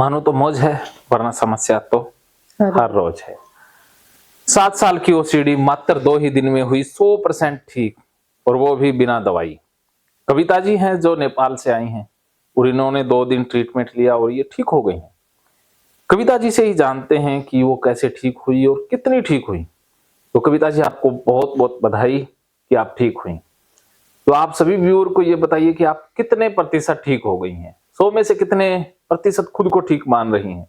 मानो तो मौज है, वरना समस्या तो हर रोज है। 7 साल की ओसीडी मात्र 2 ही दिन में हुई 100% ठीक, और वो भी बिना दवाई। कविता जी हैं जो नेपाल से आई हैं और इन्होंने 2 दिन ट्रीटमेंट लिया और ये ठीक हो गई हैं। कविता जी से ही जानते हैं कि वो कैसे ठीक हुई और कितनी ठीक हुई। तो कविता जी, आपको बहुत बहुत बधाई कि आप ठीक हुई। तो आप सभी व्यूअर को ये बताइए कि आप कितने प्रतिशत ठीक हो गई हैं? 100 में से कितने प्रतिशत खुद को ठीक मान रही हैं?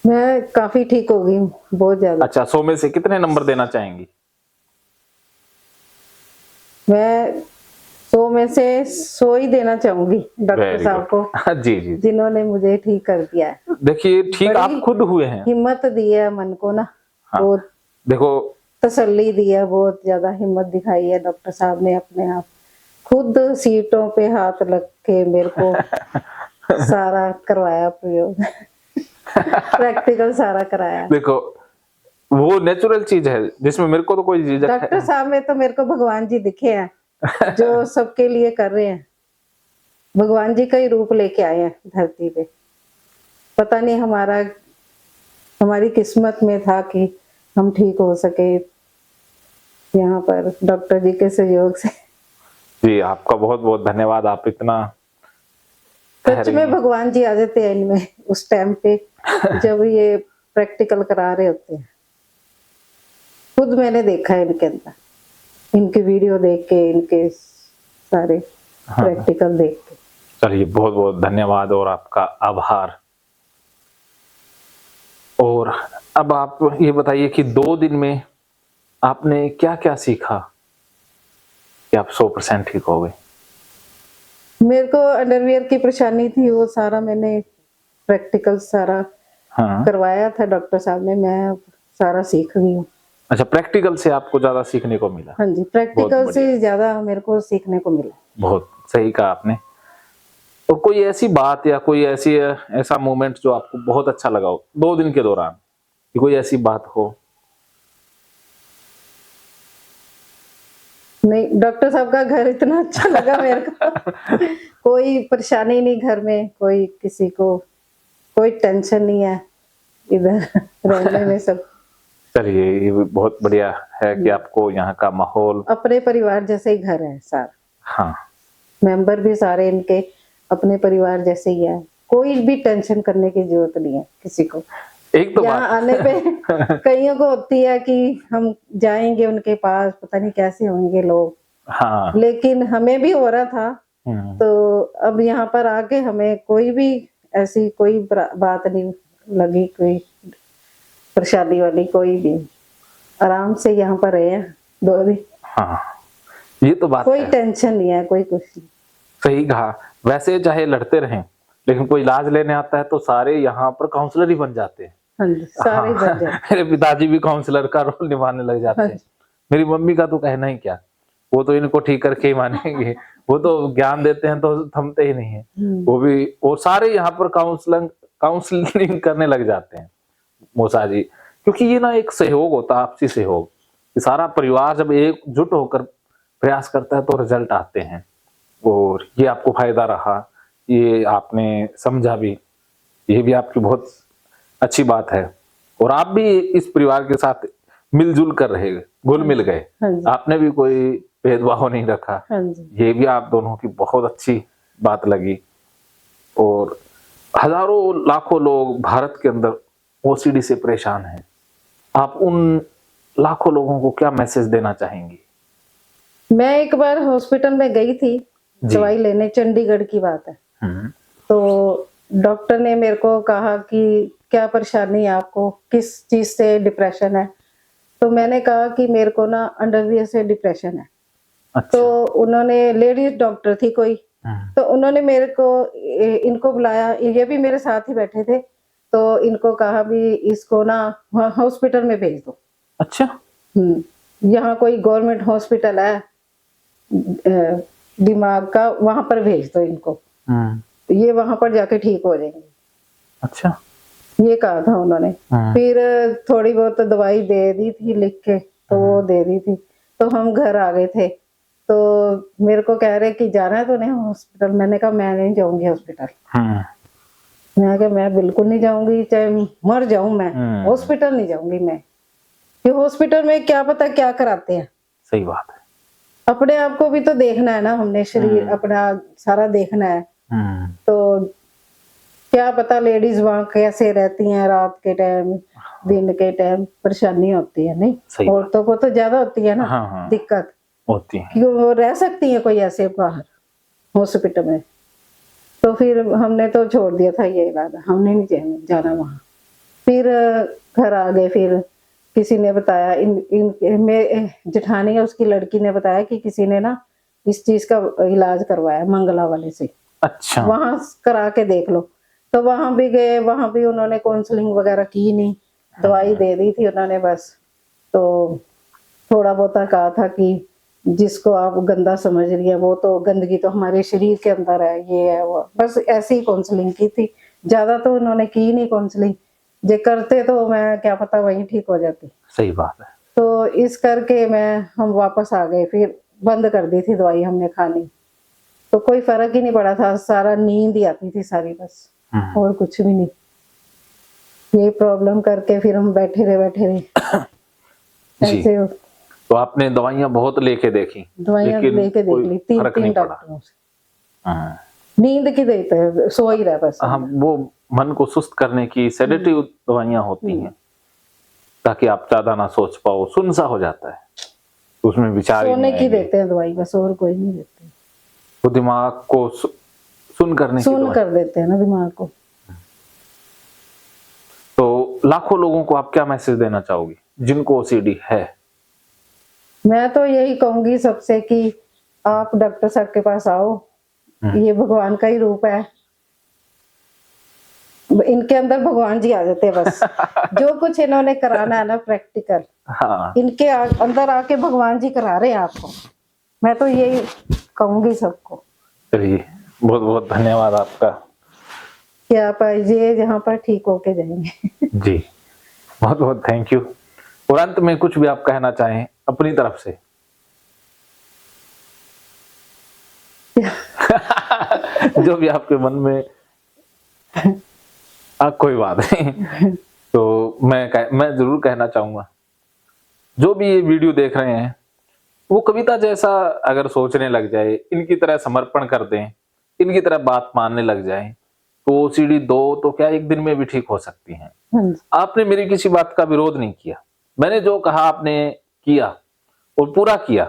मैं काफी ठीक हो गई हूँ, बहुत ज्यादा। अच्छा, 100 में से कितने नंबर देना चाहेंगी? मैं 100 में से 100 ही देना चाहूंगी डॉक्टर साहब को, जी जी, जिन्होंने मुझे ठीक कर दिया है। देखिए, ठीक आप खुद हुए हैं। हिम्मत दी है मन को ना, हाँ, बहुत देखो, तसल्ली दी है, बहुत ज्यादा हिम्मत दिखाई है डॉक्टर साहब ने। अपने आप खुद सीटों पे हाथ रख के मेरे को सारा करवाया प्रयोग प्रैक्टिकल सारा कराया। देखो, वो नेचुरल चीज है जिसमें मेरे को तो कोई झिझक है। डॉक्टर साहब में तो मेरे को भगवान जी दिखे हैं जो सबके लिए कर रहे हैं। भगवान जी का ही रूप लेके आए हैं धरती पे। पता नहीं हमारी किस्मत में था कि हम ठीक हो सके यहाँ पर डॉक्टर जी के सहयोग से। जी, आपका बहुत बहुत धन्यवाद। आप इतना सच में भगवान जी आ जाते हैं इनमें उस टाइम पे जब ये प्रैक्टिकल करा रहे होते हैं। खुद मैंने देखा है इनके अंदर, इनके वीडियो देख के, इनके सारे प्रैक्टिकल देख के। चलिए, बहुत बहुत धन्यवाद और आपका आभार। और अब आप ये बताइए कि 2 दिन में आपने क्या क्या सीखा कि आप 100% ठीक हो गए? मेरे को अंडरवियर की परेशानी थी, वो सारा मैंने प्रैक्टिकल सारा करवाया था डॉक्टर साहब ने। मैं सारा सीख गई हूँ। अच्छा, प्रैक्टिकल से आपको ज्यादा सीखने को मिला? हाँ जी, प्रैक्टिकल से ज्यादा मेरे को सीखने को मिला। बहुत सही कहा आपने। तो कोई ऐसी बात या कोई ऐसा मोमेंट जो आपको बहुत अच्छा लगा हो 2 दिन के दौरान, कि कोई ऐसी बात हो? नहीं, डॉक्टर साहब का घर इतना अच्छा लगा मेरे को कोई परेशानी नहीं घर में, कोई किसी को कोई टेंशन नहीं है इधर रहने में सब। चलिए, ये भी बहुत बढ़िया है कि आपको यहाँ का माहौल अपने परिवार जैसे ही घर है सारा। हाँ, मेंबर भी सारे इनके अपने परिवार जैसे ही है। कोई भी टेंशन करने की जरूरत नहीं है किसी को। एक तो यहाँ आने पे कईयों को होती है कि हम जाएंगे उनके पास, पता नहीं कैसे होंगे लोग। हाँ, लेकिन हमें भी हो रहा था। तो अब यहाँ पर आके हमें कोई भी ऐसी कोई बात नहीं लगी, कोई परेशानी वाली कोई भी। आराम से यहाँ पर रहे हैं 2 दिन। हाँ, ये तो बात कोई है। टेंशन नहीं है, कोई कुछ नहीं। सही कहा। वैसे चाहे लड़ते रहें, लेकिन कोई इलाज लेने आता है तो सारे यहाँ पर काउंसलर ही बन जाते हैं। हाँ जी, सारे बन जाते। मेरे पिताजी भी काउंसलर का रोल निभाने लग जाते हैं। मेरी मम्मी का तो कहना ही क्या, वो तो इनको ठीक करके ही मानेंगे। वो तो ज्ञान देते हैं तो थमते ही नहीं है। वो भी, वो सारे यहाँ पर काउंसलिंग करने लग जाते हैं मौसा जी, क्योंकि ये ना एक सहयोग होता है, आपसी सहयोग। सारा परिवार जब एकजुट होकर प्रयास करता है तो रिजल्ट आते हैं। और ये आपको फायदा रहा, ये आपने समझा भी, ये भी आपकी बहुत अच्छी बात है। और आप भी इस परिवार के साथ मिलजुल कर रहे, घुल मिल गए। आपने भी कोई भेदभाव नहीं रखा। ये भी आप दोनों की बहुत अच्छी बात लगी। और हजारों लाखों लोग भारत के अंदर ओसीडी से परेशान हैं। आप उन लाखों लोगों को क्या मैसेज देना चाहेंगी? मैं एक बार हॉस्पिटल में गई थी दवाई लेने, चंडीगढ़ की बात है। तो डॉक्टर ने मेरे को कहा कि क्या परेशानी है आपको, किस चीज से डिप्रेशन है? तो मैंने कहा कि मेरे को ना अंडरवियर से डिप्रेशन है। अच्छा। तो उन्होंने, लेडीज डॉक्टर थी कोई, तो उन्होंने मेरे को इनको बुलाया, ये भी मेरे साथ ही बैठे थे। तो इनको कहा भी इसको ना हॉस्पिटल में भेज दो। अच्छा। यहाँ कोई गवर्नमेंट हॉस्पिटल है दिमाग का, वहां पर भेज दो इनको, ये वहां पर जाके ठीक हो जाएंगे। अच्छा, ये कहा था उन्होंने। फिर थोड़ी बहुत दवाई दे दी थी लिख के, तो वो दे दी थी। तो हम घर आ गए थे। तो मेरे को कह रहे कि जाना है तो नहीं हॉस्पिटल। मैंने कहा मैं नहीं जाऊंगी हॉस्पिटल। मैं कहा मैं बिल्कुल नहीं जाऊंगी, चाहे मर जाऊं मैं, हॉस्पिटल नहीं जाऊंगी मैं। ये हॉस्पिटल में क्या पता क्या कराते हैं। सही बात है। अपने आप को भी तो देखना है ना, हमने शरीर अपना सारा देखना है। तो क्या पता लेडीज वहां कैसे रहती हैं, रात के टाइम, दिन के टाइम परेशानी होती है। नहीं, औरतों को तो ज्यादा होती है ना दिक्कत होती है, क्यों वो रह सकती है कोई ऐसे बाहर हॉस्पिटल में। तो फिर हमने तो छोड़ दिया था ये इरादा, हमने नहीं जाना वहां। फिर घर आ गए, फिर किसी ने बताया, इन जेठानी है उसकी लड़की ने बताया कि किसी ने ना इस चीज का इलाज करवाया मंगला वाले से। अच्छा, वहां करा के देख लो। तो वहां भी गए, वहां भी उन्होंने काउंसलिंग वगैरह की नहीं, दवाई दे दी थी उन्होंने बस। तो थोड़ा बहुत कहा था कि जिसको आप गंदा समझ रही है वो तो गंदगी तो हमारे शरीर के अंदर है, ये है वो, बस ऐसी ही काउंसलिंग की थी। ज्यादा तो उन्होंने की नहीं काउंसलिंग, जे करते तो मैं क्या पता वहीं ठीक हो जाती। सही बात है। तो इस करके हम वापस आ गए, फिर बंद कर दी थी दवाई हमने खानी। तो कोई फर्क ही नहीं पड़ा था, सारा नींद ही आती थी सारी, बस और कुछ भी नहीं। ये प्रॉब्लम करके फिर हम बैठे रहे ऐसे। तो आपने दवाइयां बहुत लेके देखी? दवाइयां लेके देख ली, 3 डॉक्टरों से। नींद की देते हैं, सो ही रहा बस। हाँ, वो मन को सुस्त करने की सेडेटिव दवाइयां होती हैं, ताकि आप ज्यादा ना सोच पाओ, सुनसा हो जाता है, उसमें विचार सोने की देते हैं दवाई, बस और कोई नहीं देते। वो दिमाग को सुन कर देते हैं ना दिमाग को। तो लाखों लोगों को आप क्या मैसेज देना चाहोगी जिनको ओसीडी है? मैं तो यही कहूंगी सबसे कि आप डॉक्टर साहब के पास आओ, ये भगवान का ही रूप है, इनके अंदर भगवान जी आ जाते हैं बस। जो कुछ इन्होंने कराना है ना प्रैक्टिकल, इनके अंदर आके भगवान जी करा रहे हैं आपको। मैं तो यही कहूंगी सबको। चलिए, बहुत बहुत धन्यवाद आपका कि आप आइए, जहाँ पर ठीक होके जाएंगे। जी, बहुत बहुत थैंक यू। और अंत में कुछ भी आप कहना चाहें अपनी तरफ से? जो भी आपके मन में कोई बात नहीं। तो मैं जरूर कहना चाहूंगा, जो भी ये वीडियो देख रहे हैं वो कविता जैसा अगर सोचने लग जाए, इनकी तरह समर्पण कर दें, इनकी तरह बात मानने लग जाए, तो ओसीडी 2 तो क्या एक दिन में भी ठीक हो सकती हैं। आपने मेरी किसी बात का विरोध नहीं किया, मैंने जो कहा आपने किया और पूरा किया,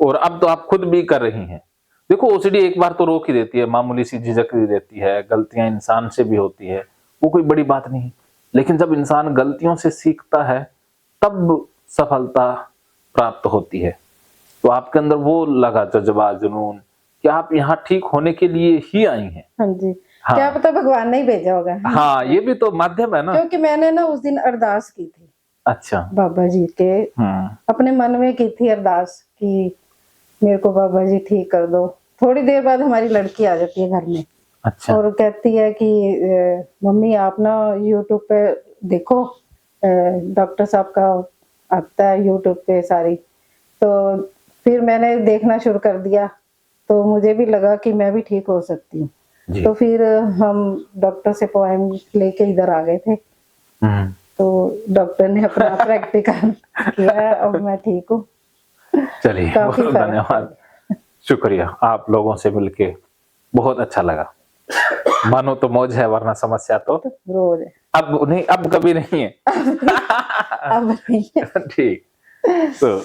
और अब तो आप खुद भी कर रही हैं। देखो, ओसीडी एक बार तो रोक ही देती है, मामूली सी झिझक भी देती है, गलतियां इंसान से भी होती है, वो कोई बड़ी बात नहीं। लेकिन जब इंसान गलतियों से सीखता है तब सफलता प्राप्त होती है। तो आपके अंदर वो लगा जज्बा, जुनून कि आप यहाँ ठीक होने के लिए ही आई हैं। हाँ जी। हाँ। क्या पता भगवान ने ही भेजा होगा। हाँ, ये भी तो माध्यम है ना। क्योंकि मैंने ना उस दिन अरदास की थी। अच्छा। बाबा जी के अपने मन में की थी अरदास कि मेरे को बाबा जी ठीक कर दो। थोड़ी देर बाद हमारी लड़की आ जाती है घर में। अच्छा। और कहती है कि मम्मी आप ना यूट्यूब पे देखो, डॉक्टर साहब का आता है यूट्यूब पे सारी। तो फिर मैंने देखना शुरू कर दिया, तो मुझे भी लगा कि मैं भी ठीक हो सकती हूँ। तो फिर हम डॉक्टर से अपॉइंटमेंट लेके इधर आ गए थे। तो डॉक्टर ने अपना प्रैक्टिकल किया, अब मैं ठीक हूँ। चलिए, बहुत धन्यवाद, शुक्रिया। आप लोगों से मिलके बहुत अच्छा लगा। मानो तो मौज है, वरना समस्या तो रोज है। अब नहीं, अब कभी नहीं है। अब नहीं है। ठीक। तो